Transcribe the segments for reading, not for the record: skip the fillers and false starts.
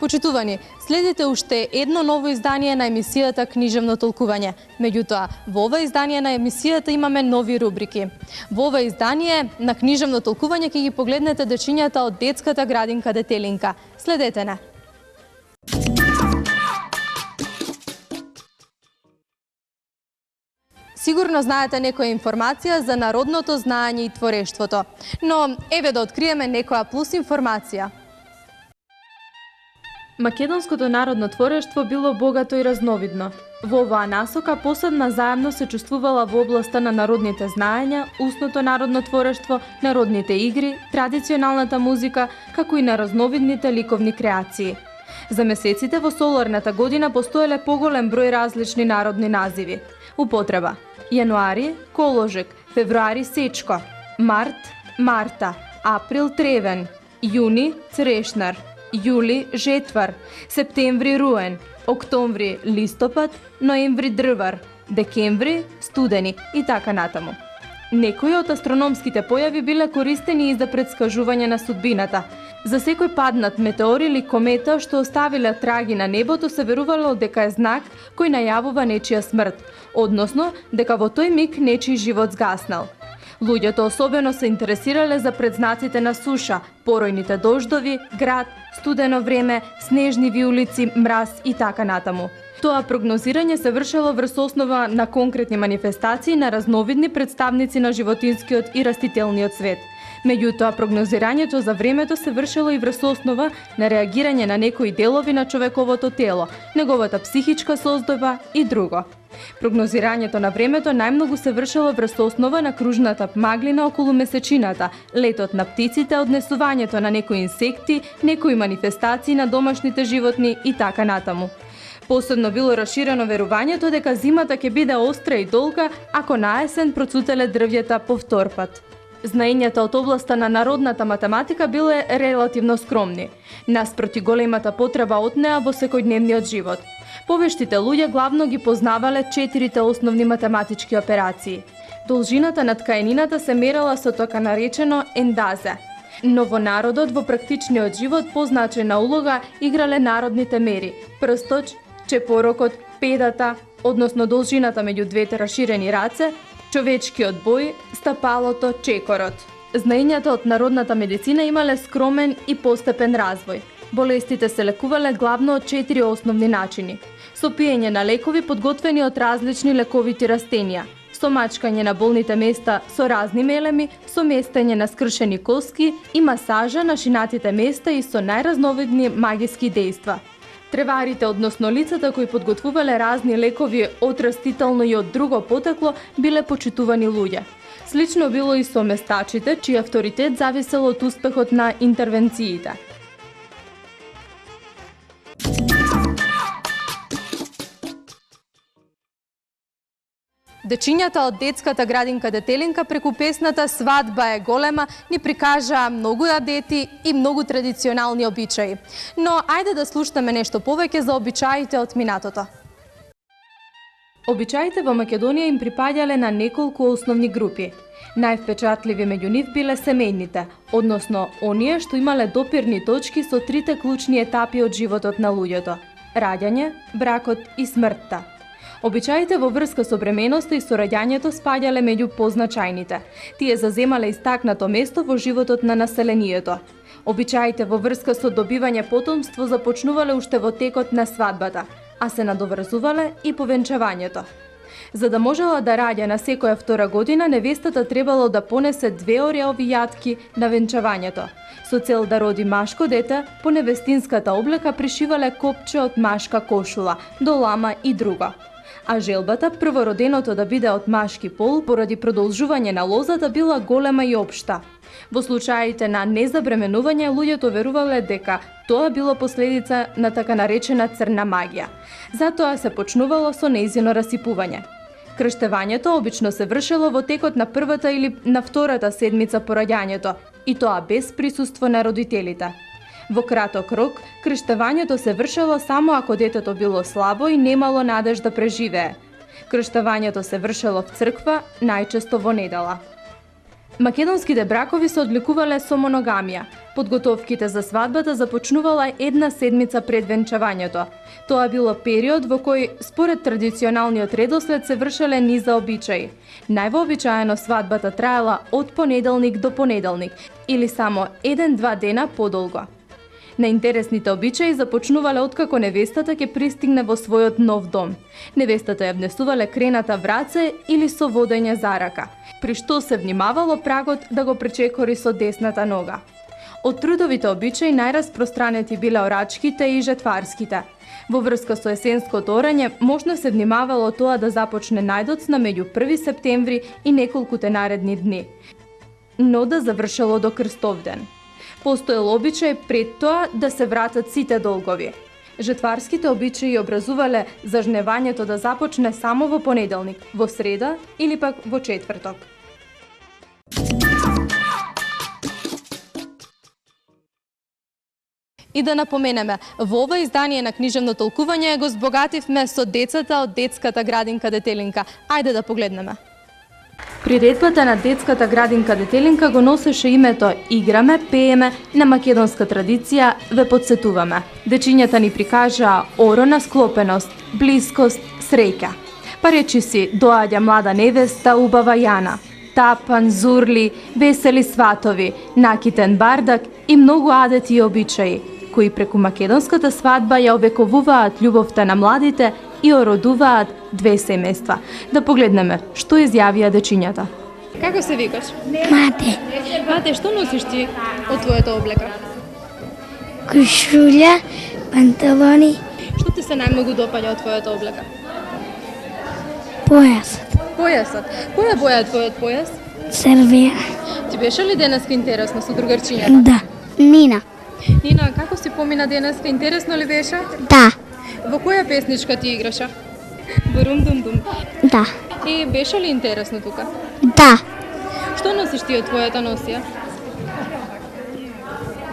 Почитувани, следите уште едно ново издание на емисијата Книжевно толкување. Меѓутоа, во ова издание на емисијата имаме нови рубрики. Во ова издание на Книжевно толкување ќе ги погледнете дечињата од детската градинка Детелинка. Следете на. Сигурно знаете некоја информација за народното знаење и творештвото, но еве да откриеме некоја плюс информација. Македонското народно творештво било богато и разновидно. Во оваа насока посебна заедно се чувствувала во областа на народните знаења, устното народно творештво, народните игри, традиционалната музика, како и на разновидните ликовни креации. За месеците во соларната година постоеле поголем број различни народни називи. Употреба: јануари – коложек, февруари – сечко, март – марта, април – тревен, јуни – црешнар, јули – жетвар, септември – руен, октомври – листопад, ноември – дрвар, декември – студени и така натаму. Некои од астрономските појави биле користени и за предскажување на судбината. За секој паднат метеор или комета што оставиле траги на небото се верувало дека е знак кој најавува нечија смрт, односно дека во тој миг нечиј живот згаснал. Луѓето особено се интересирале за предзнаците на суша, поројните дождови, град, студено време, снежни виулици, мраз и така натаму. Тоа прогнозирање се вршело врз основа на конкретни манифестации на разновидни представници на животинскиот и растителниот свет. Меѓутоа, прогнозирањето за времето се вршело и врз основа на реагирање на некои делови на човековото тело, неговата психичка создоба и друго. Прогнозирањето на времето најмногу се вршело врз основа на кружната маглина околу месечината, летот на птиците, однесувањето на некои инсекти, некои манифестации на домашните животни и така натаму. Посебно било расширено верувањето дека зимата ќе биде остра и долга ако на есен процутеле дрвјата повтор пат. Знаењата од областа на народната математика биле релативно скромни, наспроти големата потреба од неа во секојдневниот живот. Повештите луѓе главно ги познавале 4 основни математички операции. Должината на ткаенината се мерала со така наречено ендазе. Но во народот во практичниот живот позначајна улога играле народните мери: прсточ, чепорокот, педата, односно должината меѓу двете раширени раце, човечкиот бој, стапалото, чекорот. Знаењата од народната медицина имале скромен и постепен развој. Болестите се лекувале главно од 4 основни начини: со пиење на лекови подготвени од различни лековити растенија, со мачкање на болните места со разни мелеми, со местење на скршени коски и масажа на шинатите места и со најразновидни магиски дејства. Треварите, односно лицата кои подготвувале разни лекови од растително и од друго потекло, биле почитувани луѓе. Слично било и со местачите, чиј авторитет зависел од успехот на интервенциите. Дечињата од детската градинка Детелинка преку песната "Свадба е голема" ни прикажаа многу јадети и многу традиционални обичаи. Но ајде да слушнеме нешто повеќе за обичаите од минатото. Обичаите во Македонија им припаѓале на неколку основни групи. Највпечатливи меѓу нив биле семејните, односно оние што имале допирни точки со 3 клучни етапи од животот на луѓето: раѓање, бракот и смртта. Обичаите во врска со бременоста и со раѓањето спаѓале меѓу позначајните. Тие заземале истакнато место во животот на населението. Обичаите во врска со добивање потомство започнувале уште во текот на свадбата, а се надоврзувале и повенчавањето. За да можела да раѓа на секоја втора година, невестата требало да понесе 2 ореови јатки на венчавањето. Со цел да роди машко дете, по невестинската облека пришивале копче од машка кошула, долама и друго. А желбата првороденото да биде од машки пол поради продолжување на лозата била голема и општа. Во случаите на незабременување, луѓето верувале дека тоа било последица на така наречена црна магија. Затоа се почнувало со нејзино расипување. Крштевањето обично се вршело во текот на првата или на втората седмица по раѓањето, и тоа без присуство на родителите. Во краток рок, крштевањето се вршело само ако детето било слабо и немало надеж да преживее. Крштевањето се вршело в црква, најчесто во недела. Македонските бракови се одликувале со моногамија. Подготовките за свадбата започнувала една седмица пред венчавањето. Тоа било период во кој, според традиционалниот редослед, се вршеле низа обичаи. Највообичаено свадбата траела од понеделник до понеделник или само 1-2 дена подолго. Наинтересните обичаи започнувале откако невестата ќе пристигне во својот нов дом. Невестата ја внесувале крената враце или со водење за рака, при што се внимавало прагот да го пречекори со десната нога. Од трудовите обичаи најраспространети биле орачките и жетварските. Во врска со есенското орање, можно се внимавало тоа да започне најдоцна меѓу 1 септември и неколкуте наредни дни, но да завршело до Крстовден. Постоел обичај пред тоа да се вратат сите долгови. Жетварските обичаи образувале зажневањето да започне само во понеделник, во среда или пак во четврток. И да напоменеме, во ова издание на книжевно толкување го збогативме со децата од детската градинка Детелинка. Ајде да погледнеме. Приредбата на детската градинка Детелинка го носеше името "Играме, пееме, на македонска традиција ве подсетуваме". Дечињата ни прикажаа орона склопеност, блискост, среќа. Па речи си, доаѓа млада невеста, убава Јана. Тапан, зурли, весели сватови, накитен бардак и многу адети и обичаи, кои преку македонската свадба ја овековуваат љубовта на младите и ородуваат две семејства. Да погледнеме што изјавија дечињата. Како се викаш? Мате, Мате, што носиш ти од твојата облека? кошуља, панталони, Што ти се најмногу допаѓа од твојата облека? појасот, Појасот. Која боја е твојот појас? црвена. Ти беше ли денеска интересно со другарчињата? Да, Нина. Нина, како си помина денеска? Интересно ли беше? Да, Во која песничка ти играше? Бурум дум дум. да, И беше ли интересно тука? да. Што носиш ти од твојата носија?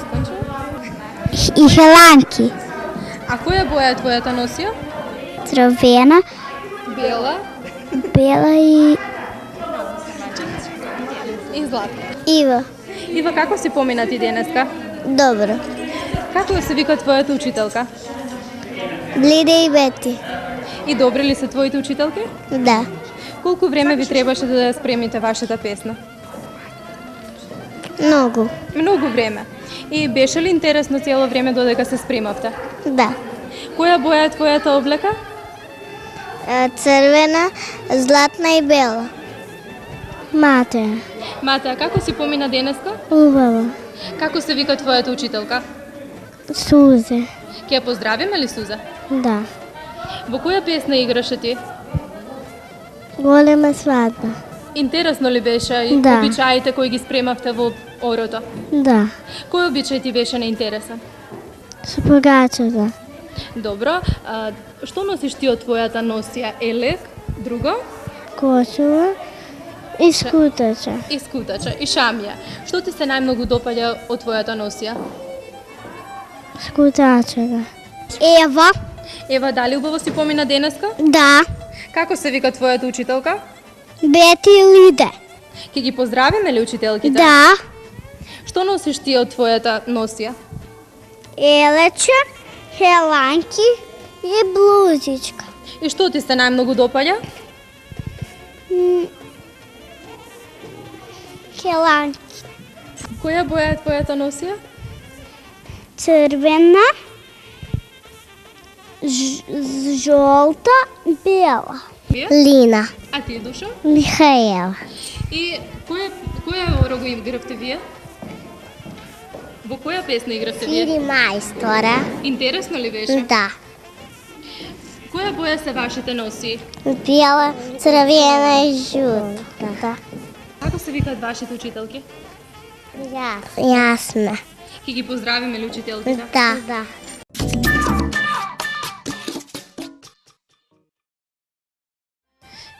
Станче? И хеланки. А која боја е твојата носија? Црвена, Бела бела и и златна. Ива. Ива, како си помина ти денеска? Добро. Како се вика твојата учителка? Лида и Бети. И добри ли се твоите учителки? Да. Колку време ви требаше да ја спремите вашата песна? Многу. Многу време. И беше ли интересно цело време додека се спремавте? Да. Која боја е твојата облека? Црвена, златна и бела. Мате. Мата, како си помина денеска? Убава. Како се вика твојата учителка? Сузе. Ќе ја поздравиме ли, Суза? Да. Во која песна играше ти? Голема свадба. Интересно ли беше и Да. обичаите кои ги спремавте во орото? Да. Кој обичај ти беше неинтересен? Со погачата. Добро, што носиш ти од твојата носија? Елек, друго? Косова и скутача. И скутача, и шамија. Што ти се најмногу допаѓа од твојата носија? Скутачата. Ева. Ева, дали убаво си помина денеска? Да. Како се вика твојата учителка? Бети и Лиде. Ќе ги поздравиме ли учителките? Да. Што носиш ти од твојата носија? Елече, хеланки и блузичка. И што ти се најмногу допаѓа? Хеланки. Која боја е твојата носија? Црвена, жолта, бела. Вие? Лина. А ти, Душо? Михаела. И која рого игравте вие? Во која песна игравте вие? Сири мајстора. Интересно ли беше? Да. Која боја се вашите носи? Бела, црвена и жута. Како се викаат вашите учителки? Јасна. Ќе ги поздравиме ли учителките? Да. Да.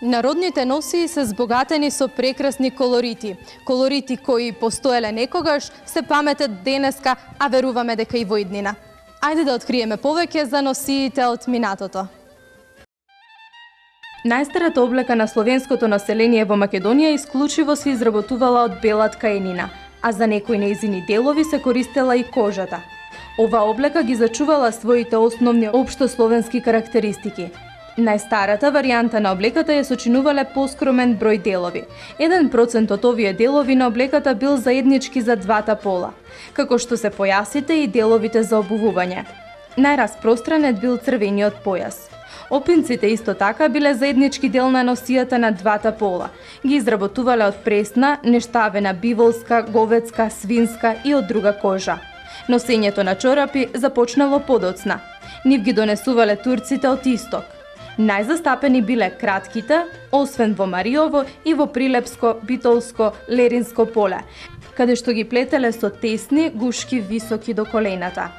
Народните носии се збогатени со прекрасни колорити. Колорити кои постоеле некогаш, се паметат денеска, а веруваме дека и во иднина. Ајде да откриеме повеќе за носиите од минатото. Најстарата облека на словенското население во Македонија исклучиво се изработувала од бела ткаенина. а за некои нејзини делови се користела и кожата. Ова облека ги зачувала своите основни општословенски карактеристики. Најстарата варијанта на облеката ја сочинувале поскромен број делови. 1% од овие делови на облеката бил заеднички за двата пола, како што се појасите и деловите за обувување. Најраспространет бил црвениот појас. Опинците исто така биле заеднички дел на носијата на двата пола. Ги изработувале од пресна, нештавена биволска, говедска, свинска и од друга кожа. Носењето на чорапи започнало подоцна. Нив ги донесувале турците од исток. Најзастапени биле кратките, освен во Мариово и во Прилепско, Битолско, Леринско поле, каде што ги плетеле со тесни гушки високи до колената.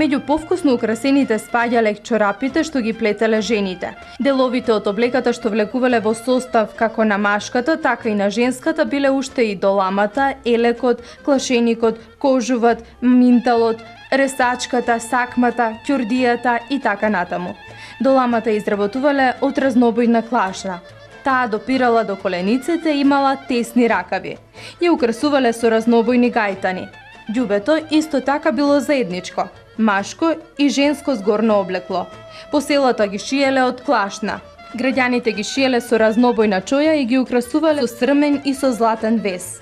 Меѓу повкусно украсените спаѓале чорапите што ги плетеле жените. Деловите од облеката што влекувале во состав како на машката, така и на женската биле уште и доламата, елекот, клашеникот, кожуват, минталот, ресачката, сакмата, ќурдијата и така натаму. Доламата изработувале од разнобојна клашна. Таа допирала до колениците и имала тесни ракави. Ја украсувале со разнобојни гајтани. Ѓубето исто така било заедничко, машко и женско згорно облекло. По селата ги шиеле од клашна. Граѓаните ги шиеле со разнобојна чоја и ги украсувале со срмен и со златен вес.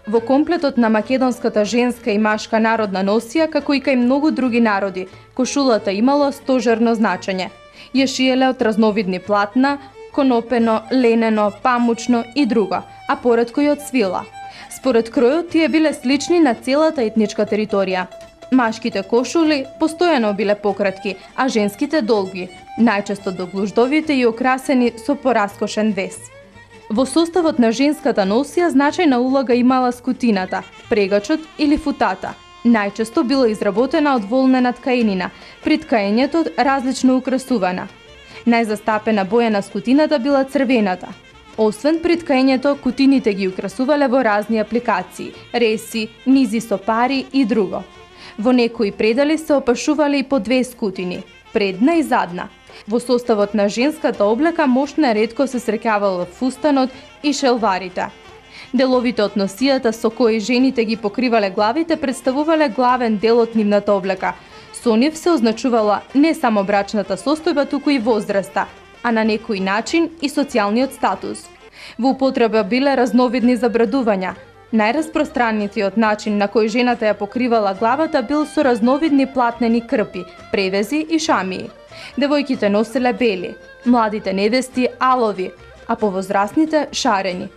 Во комплетот на македонската женска и машка народна носија, како и кај многу други народи, кошулата имало стожерно значење. Ја шиеле од разновидни платна, конопено, ленено, памучно и друго, а поретко и од свила. Според кројот тие биле слични на целата етничка територија. Машките кошули постојано биле пократки, а женските долги, најчесто до глуждовите и украсени со пораскошен вес. Во составот на женската носија значајна улога имала скутината, прегачот или футата. Најчесто било изработена од волнена ткаенина, при ткаењето различно украсувана. Најзастапена боја на скутината била црвената. Освен при ткаењето, кутините ги украсувале во разни апликации, реси, низи со пари и друго. Во некои предали се опашувале и по две скутини, предна и задна. Во составот на женската облека мошна ретко се среќавала фустанот и шелварите. Деловите од носијата со кои жените ги покривале главите представувале главен дел од нивната облека. Со нив се означувала не само брачната состојба, туку и возраста, а на некој начин и социјалниот статус. Во употреба биле разновидни забрадувања. Најраспространетиот начин на кој жената ја покривала главата бил со разновидни платнени крпи, превези и шамии. Девојките носеле бели, младите невести алови, а повозрасните шарени.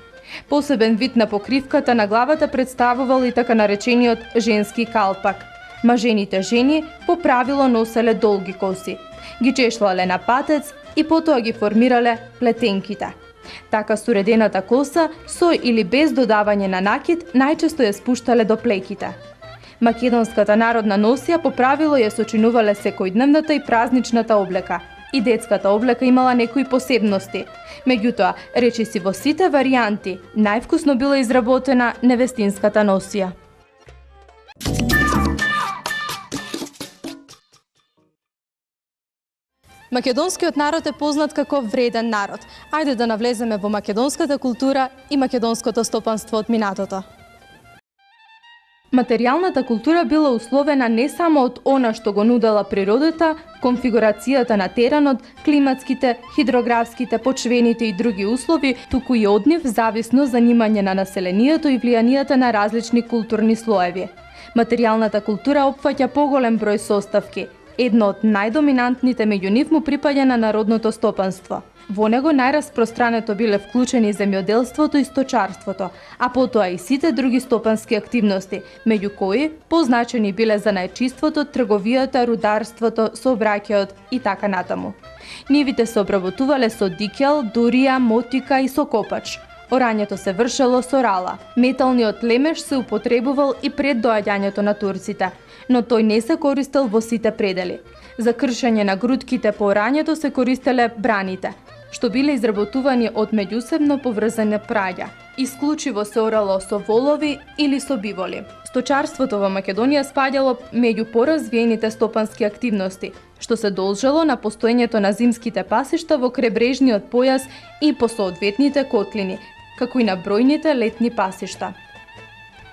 Посебен вид на покривката на главата представувал и така наречениот женски калпак. Мажените жени по правило носеле долги коси, ги чешлале на патец и потоа ги формирале плетенките. Така суредената коса, со или без додавање на накид, најчесто ја спуштале до плеките. Македонската народна носија по правило ја сочинувале секојдневната и празничната облека. И детската облека имала некои посебности. Меѓутоа, речиси во сите варијанти, највкусно била изработена невестинската носија. Македонскиот народ е познат како вреден народ. Ајде да навлеземе во македонската култура и македонското стопанство од минатото. Материјалната култура била условена не само од она што го нудела природата, конфигурацијата на теренот, климатските, хидрографските, почвените и други услови, туку и од нив зависно занимање на населението и влијанијата на различни културни слоеви. Материјалната култура опфаќа поголем број составки. Едно од најдоминантните меѓу нив му припаѓа на народното стопанство. Во него најраспространето биле вклучени земјоделството и сточарството, а потоа и сите други стопански активности, меѓу кои позначени биле занајчиството, трговијата, рударството, сообраќајот и така натаму. Нивите се обработувале со дикел, дурија, мотика и со копач. Орањето се вршело со рала. Металниот лемеш се употребувал и пред доаѓањето на турците, но тој не се користел во сите предели. За кршење на грудките по орањето се користеле браните, што биле изработувани од меѓусебно поврзани праѓа. Исклучиво се орало со волови или со биволи. Сточарството во Македонија спаѓало меѓу поразвиените стопански активности, што се должело на постоењето на зимските пасишта во кребрежниот појас и по соодветните котлини, како и на бројните летни пасишта.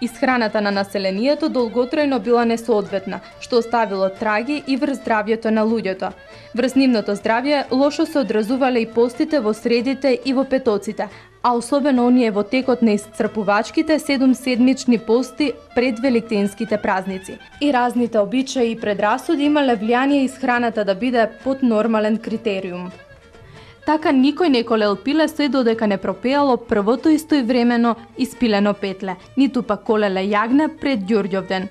Исхраната на населението долготрајно била несоодветна, што оставило траги и врз здравјето на луѓето. Врз нивното здравје лошо се одразувале и постите во средите и во петоците, а особено оние во текот на исцрпувачките 7-седмични пости пред великтенските празници. И разните обичаи и предрасуди имале влијание исхраната да биде под нормален критериум. Така никој не колел пиле се додека не пропеало првото истоевремено испилено петле, ниту пак колеле јагне пред Ѓурѓовден.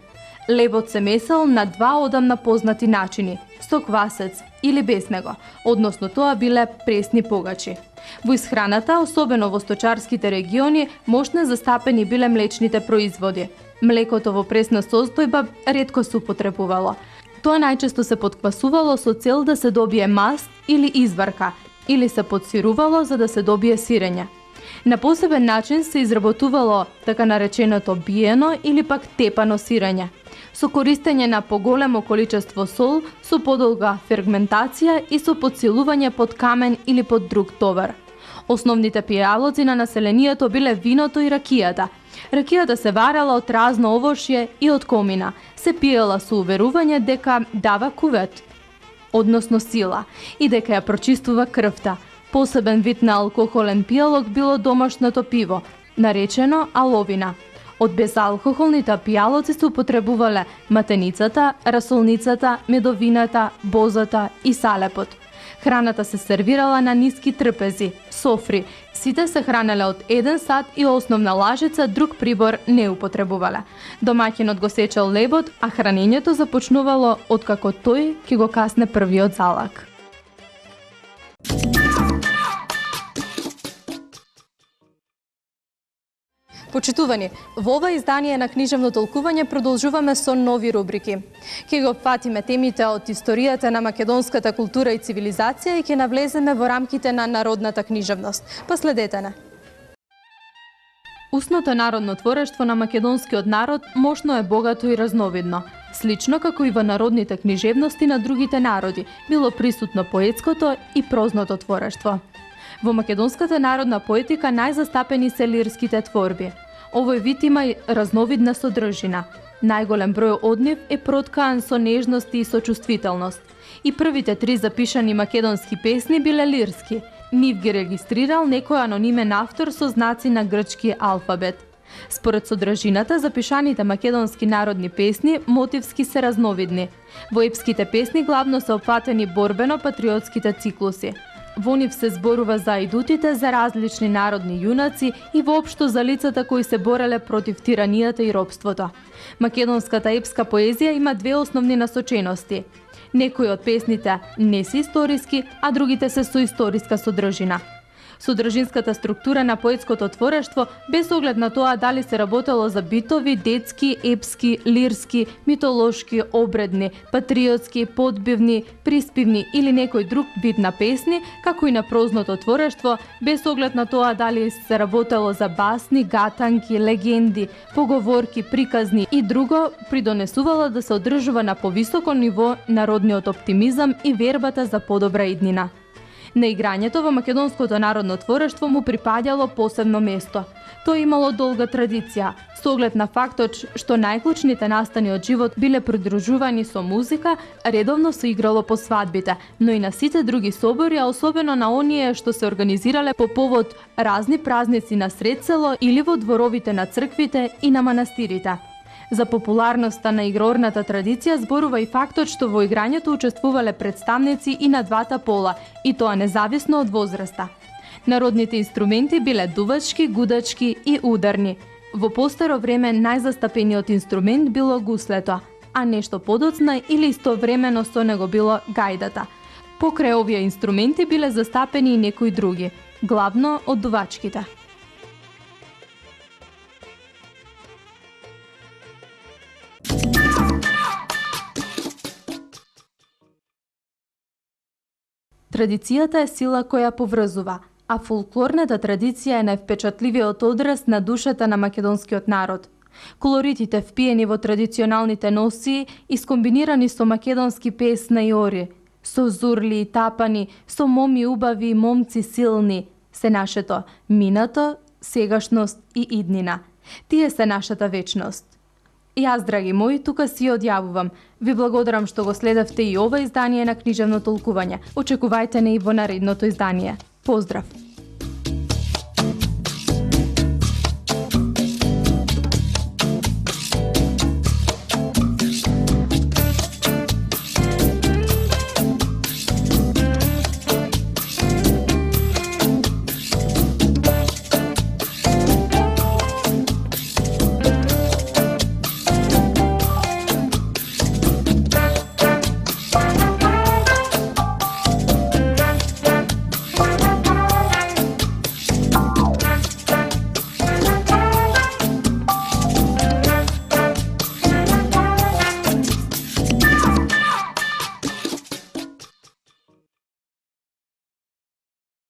Лебот се месел на два одамна познати начини – со квасец или без него, односно тоа биле пресни погачи. Во исхраната, особено во сточарските региони, мощно застапени биле млечните производи. Млекото во пресна состојба ретко се употребувало. Тоа најчесто се подквасувало со цел да се добие маст или изварка, или се подсирувало за да се добие сирење. На посебен начин се изработувало така нареченото биено или пак тепано сирење, со користење на поголемо количество сол, со подолга ферментација и со подсилување под камен или под друг товар. Основните пијалоци на населението биле виното и ракијата. Ракијата се варела од разно овошје и од комина. Се пиела со уверување дека дава кувет, односно сила, и дека ја прочистува крвта. Посебен вид на алкохолен пијалок било домашното пиво, наречено аловина. Од безалкохолните пијалоци се употребувале матеницата, расолницата, медовината, бозата и салепот. Храната се сервирала на ниски трпези, софри. Сите се хранеле од еден сат и основна лажица друг прибор не употребувале. Домаќинот го сечел лебот, а хранењето започнувало откако тој ќе го касне првиот залак. Почитувани, во ова издание на книжевно толкување продолжуваме со нови рубрики. Ке го фатиме темите од историјата на македонската култура и цивилизација и ќе навлеземе во рамките на народната книжевност. Последете не. Устното народно творештво на македонскиот народ мощно е богато и разновидно. Слично како и во народните книжевности на другите народи, било присутно поетското и прозното творештво. Во македонската народна поетика најзастапени се лирските творби. Овој вид има и разновидна содржина. Најголем број од нив е проткаан со нежност и сочувствителност. И првите 3 запишани македонски песни биле лирски. Нив ги регистрирал некој анонимен автор со знаци на грчки алфабет. Според содржината, запишаните македонски народни песни мотивски се разновидни. Во епските песни главно се опфатени борбено-патриотските циклуси. Во нив се зборува за ајдутите, за различни народни јунаци и воопшто за лицата кои се бореле против тиранијата и робството. Македонската епска поезија има 2 основни насочености. Некои од песните не се историски, а другите се со историска содржина. Содржинската структура на поетското творештво, без оглед на тоа дали се работело за битови, детски, епски, лирски, митолошки, обредни, патриотски, подбивни, приспивни или некој друг вид на песни, како и на прозното творештво, без оглед на тоа дали се работело за басни, гатанки, легенди, поговорки, приказни и друго, придонесувало да се одржува на повисоко ниво народниот оптимизам и вербата за подобра иднина. На играњето во македонското народно творештво му припаѓало посебно место. Тој имало долга традиција, со оглед на фактот што најклучните настани од живот биле придружувани со музика, редовно се играло по свадбите, но и на сите други собори, а особено на оние што се организирале по повод разни празници на сред село или во дворовите на црквите и на манастирите. За популарноста на игрорната традиција зборува и фактот што во играњето учествувале представници и на двата пола, и тоа независно од возраста. Народните инструменти биле дувачки, гудачки и ударни. Во постаро време најзастапениот инструмент било гуслето, а нешто подоцна или истовремено со него било гајдата. Покрај овие инструменти биле застапени и некои други, главно од дувачките. Традицијата е сила која поврзува, а фолклорната традиција е највпечатливиот одраз на душата на македонскиот народ. Колоритите впиени во традиционалните носии и скомбинирани со македонски песна и ори, со зурли и тапани, со моми убави и момци силни, се нашето минато, сегашност и иднина. Тие се нашата вечност. И јас, драги мои, тука си одјавувам. Ви благодарам што го следевте и ова издание на Книжевно толкување. Очекувајте не и во наредното издание. Поздрав!